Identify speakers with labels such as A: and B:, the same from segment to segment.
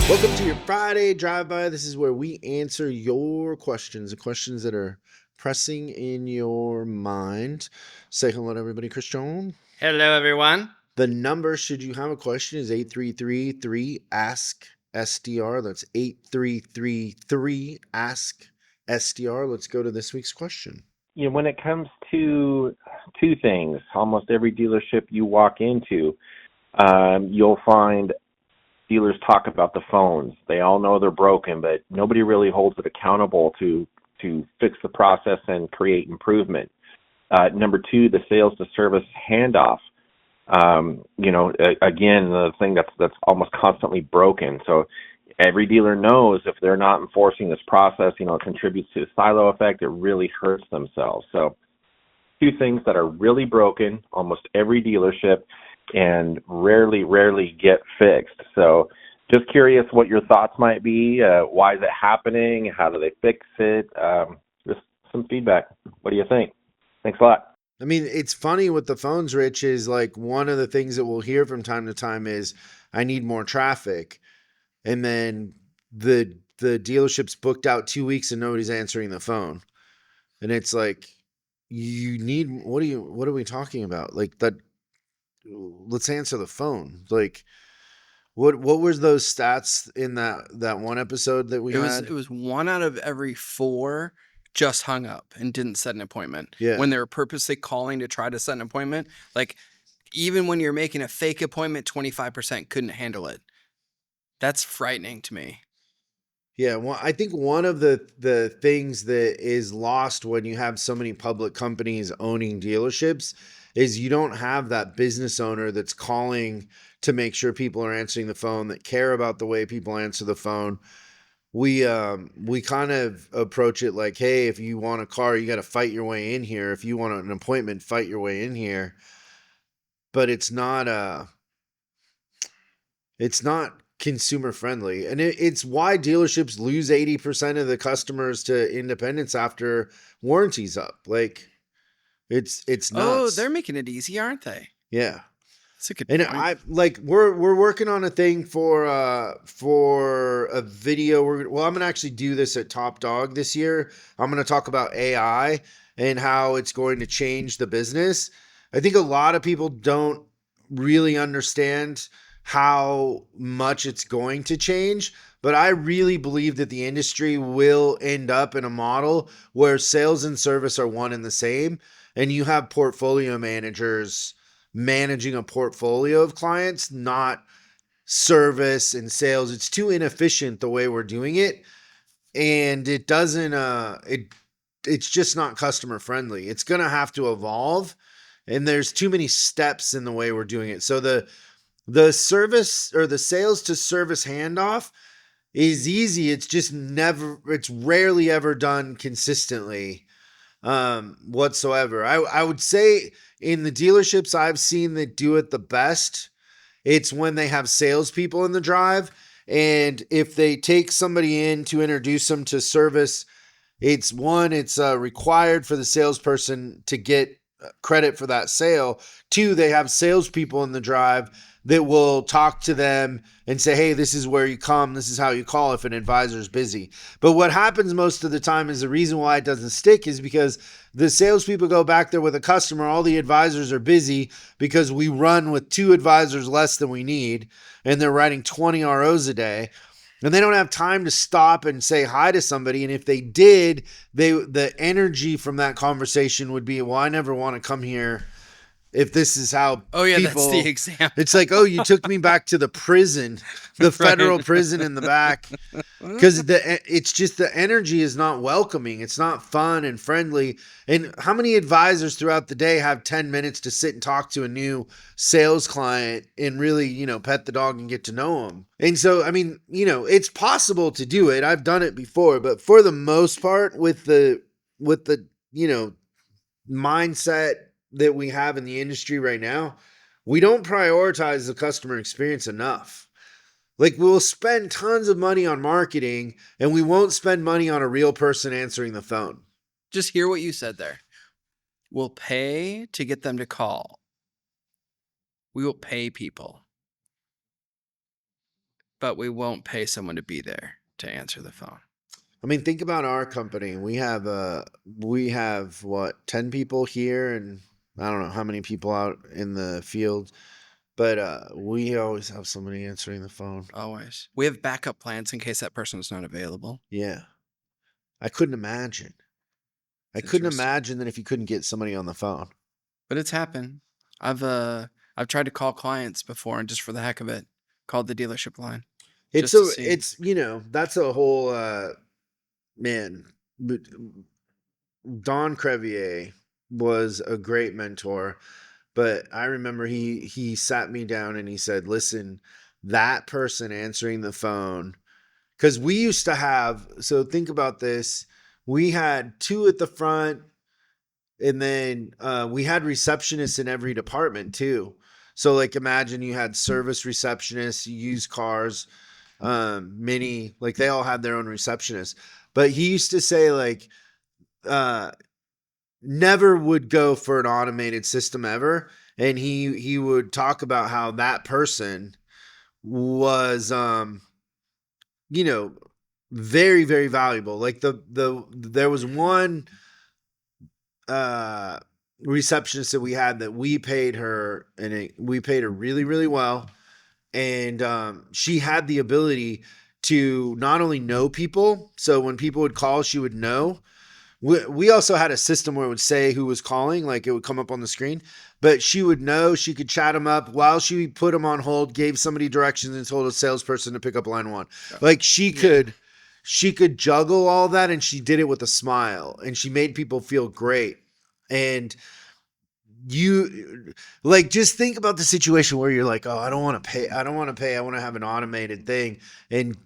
A: Welcome to your Friday drive-by. This is where we answer your questions, the questions that are pressing in your mind. Say hello to everybody, Christian.
B: Hello, everyone.
A: The number, should you have a question, is 8333-ASK-SDR. That's 8333-ASK-SDR. Let's go to this week's question.
C: When it comes to two things, almost every dealership you walk into, you'll find dealers talk about the phones. They all know they're broken, but nobody really holds it accountable to fix the process and create improvement. Number two, the sales to service handoff. Again, the thing that's almost constantly broken. So every dealer knows if they're not enforcing this process, it contributes to the silo effect. It really hurts themselves. So two things that are really broken, almost every dealership, and rarely get fixed. So just curious what your thoughts might be. Why is it happening? How do they fix it? Just some feedback. What do you think? Thanks a lot.
A: I mean, it's funny with the phones, Rich, is like one of the things that we'll hear from time to time is, I need more traffic. And then the dealership's booked out 2 weeks and nobody's answering the phone. And it's like, what are we talking about? Like that, let's answer the phone. Like, what was those stats in that one episode that we had?
B: It was 1 out of every 4 just hung up and didn't set an appointment.
A: Yeah.
B: When they were purposely calling to try to set an appointment, like even when you're making a fake appointment, 25% couldn't handle it. That's frightening to me.
A: Yeah, well, I think one of the things that is lost when you have so many public companies owning dealerships is you don't have that business owner that's calling to make sure people are answering the phone, that care about the way people answer the phone. We kind of approach it like, hey, if you want a car, you got to fight your way in here. If you want an appointment, fight your way in here. But it's not consumer friendly, and it's why dealerships lose 80% of the customers to independents after warranty's up. Like it's nuts.
B: Oh, they're making it easy, aren't they?
A: Yeah.
B: That's a good
A: And
B: point.
A: we're working on a thing for a video. I'm gonna actually do this at Top Dog this year. I'm gonna talk about AI and how it's going to change the business. I think a lot of people don't really understand how much it's going to change, but I really believe that the industry will end up in a model where sales and service are one and the same, and you have portfolio managers managing a portfolio of clients, not service and sales. It's too inefficient the way we're doing it, and it doesn't it's just not customer friendly. It's going to have to evolve, and there's too many steps in the way we're doing it. So the service or the sales to service handoff is easy. It's just it's rarely ever done consistently whatsoever. I would say in the dealerships I've seen that do it the best, it's when they have salespeople in the drive. And if they take somebody in to introduce them to service, it's required for the salesperson to get credit for that sale. 2, they have salespeople in the drive that will talk to them and say, hey, this is where you come. This is how you call if an advisor is busy. But what happens most of the time is the reason why it doesn't stick is because the salespeople go back there with a customer. All the advisors are busy because we run with 2 advisors less than we need, and they're writing 20 ROs a day. And they don't have time to stop and say hi to somebody. And if they did, the energy from that conversation would be, well, I never want to come here if this is how
B: That's the example.
A: It's like, oh, you took me back to the prison, the federal prison in the back, because it's just the energy is not welcoming. It's not fun and friendly. And how many advisors throughout the day have 10 minutes to sit and talk to a new sales client and really, pet the dog and get to know them? And so, I mean, it's possible to do it. I've done it before, but for the most part, with the mindset that we have in the industry right now, we don't prioritize the customer experience enough. Like, we'll spend tons of money on marketing and we won't spend money on a real person answering the phone.
B: Just hear what you said there. We'll pay to get them to call. We will pay people. but we won't pay someone to be there to answer the phone.
A: I mean, think about our company. We have what, 10 people here, and I don't know how many people out in the field, but we always have somebody answering the phone.
B: Always. We have backup plans in case that person is not available.
A: Yeah. I couldn't imagine. I
B: It's
A: couldn't
B: interesting.
A: imagine that if you couldn't get somebody on the phone.
B: But it's happened. I've tried to call clients before, and just for the heck of it, called the dealership line.
A: It's
B: Just to see.
A: it's that's a whole man. But Don Crevier was a great mentor, but I remember he sat me down and he said, "Listen, that person answering the phone, because we used to have, so think about this, we had 2 at the front, and then we had receptionists in every department too. So like imagine you had service receptionists, used cars, mini, like they all had their own receptionists. But he used to say like never would go for an automated system ever. And he would talk about how that person was very, very valuable. Like there was one receptionist that we had that we paid her, and we paid her really, really well. And she had the ability to not only know people, so when people would call, she would know. We also had a system where it would say who was calling, like it would come up on the screen, but she would know, she could chat them up while she put them on hold, gave somebody directions, and told a salesperson to pick up line 1. Like she could juggle all that, and she did it with a smile, and she made people feel great. And you like just think about the situation where you're like, oh, I don't want to pay, I want to have an automated thing. And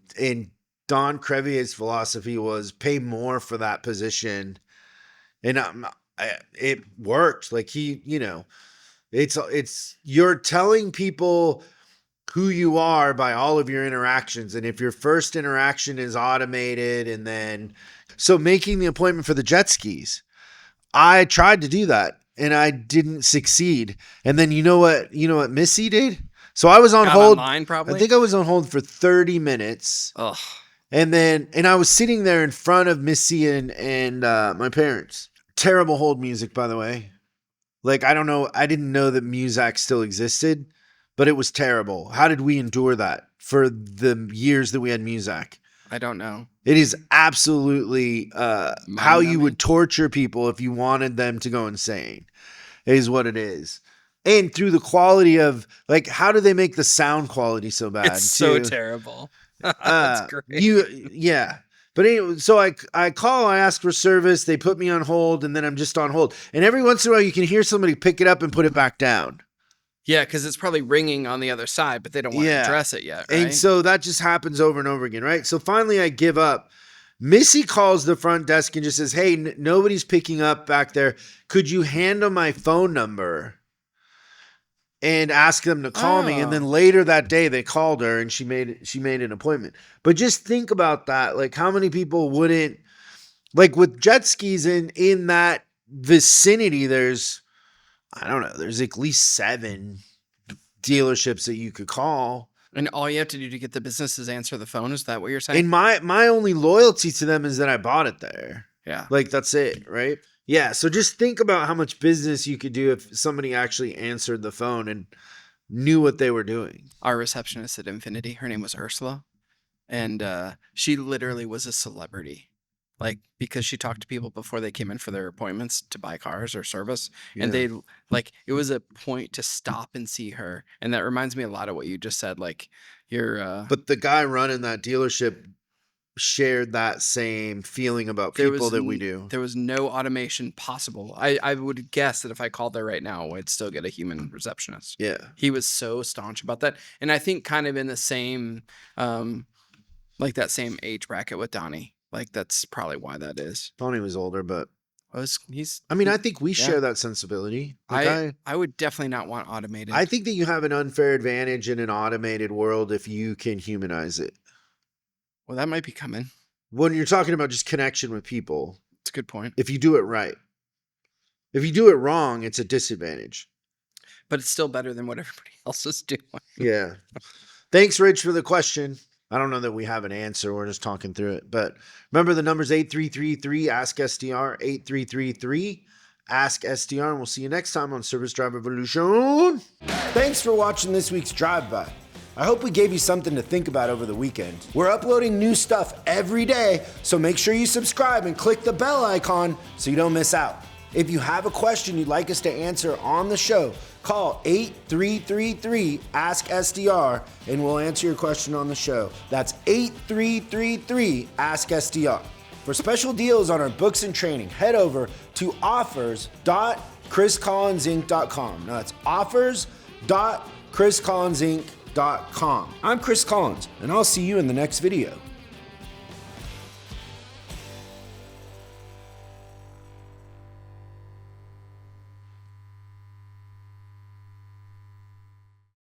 A: Don Crevier's philosophy was pay more for that position. And it worked. Like it's you're telling people who you are by all of your interactions. And if your first interaction is automated, and then so making the appointment for the jet skis, I tried to do that and I didn't succeed. And then you know what Missy did? So I was on hold.
B: Online, probably.
A: I think I was on hold for 30 minutes.
B: Ugh.
A: And I was sitting there in front of Missy and my parents. Terrible hold music, by the way. Like, I don't know. I didn't know that Muzak still existed, but it was terrible. How did we endure that for the years that we had Muzak?
B: I don't know.
A: It is absolutely how you would torture people if you wanted them to go insane, is what it is. And through the quality of, like, how do they make the sound quality so bad?
B: It's so terrible. That's great.
A: Yeah. But anyway, so I call, I ask for service, they put me on hold, and then I'm just on hold. And every once in a while you can hear somebody pick it up and put it back down.
B: Yeah, because it's probably ringing on the other side, but they don't want to address it yet, right?
A: And so that just happens over and over again, right? So finally I give up. Missy calls the front desk and just says, hey, nobody's picking up back there. Could you hand them my phone number and ask them to call me? And then later that day they called her and she made an appointment. But just think about that. Like, how many people wouldn't, like with jet skis in that vicinity, there's at least 7 dealerships that you could call.
B: And all you have to do to get the business is answer the phone. Is that what you're saying?
A: And my only loyalty to them is that I bought it there.
B: Yeah.
A: Like, that's it, right? Yeah. So just think about how much business you could do if somebody actually answered the phone and knew what they were doing.
B: Our receptionist at Infinity, her name was Ursula. And she literally was a celebrity. Like, because she talked to people before they came in for their appointments to buy cars or service. Yeah. And they, like, it was a point to stop and see her. And that reminds me a lot of what you just said. Like, but
A: the guy running that dealership shared that same feeling about people that we do.
B: There was no automation possible. I would guess that if I called there right now, I'd still get a human receptionist.
A: Yeah.
B: He was so staunch about that. And I think kind of in the same, like that same age bracket with Donnie. Like, that's probably why that is.
A: Donnie was older, but
B: I
A: think we share that sensibility.
B: Like I would definitely not want automated.
A: I think that you have an unfair advantage in an automated world if you can humanize it.
B: Well, that might be coming.
A: When you're talking about just connection with people.
B: It's a good point.
A: If you do it right. If you do it wrong, it's a disadvantage.
B: But it's still better than what everybody else is doing.
A: Yeah. Thanks, Rich, for the question. I don't know that we have an answer. We're just talking through it. But remember, the number's 8333 Ask SDR, 8333 Ask SDR. And we'll see you next time on Service Drive Revolution. Thanks for watching this week's Drive By. I hope we gave you something to think about over the weekend. We're uploading new stuff every day, so make sure you subscribe and click the bell icon so you don't miss out. If you have a question you'd like us to answer on the show, call 8333 Ask SDR and we'll answer your question on the show. That's 8333 Ask SDR. For special deals on our books and training, head over to offers.chriscollinsinc.com. Now that's offers.chriscollinsinc.com. I'm Chris Collins, and I'll see you in the next video.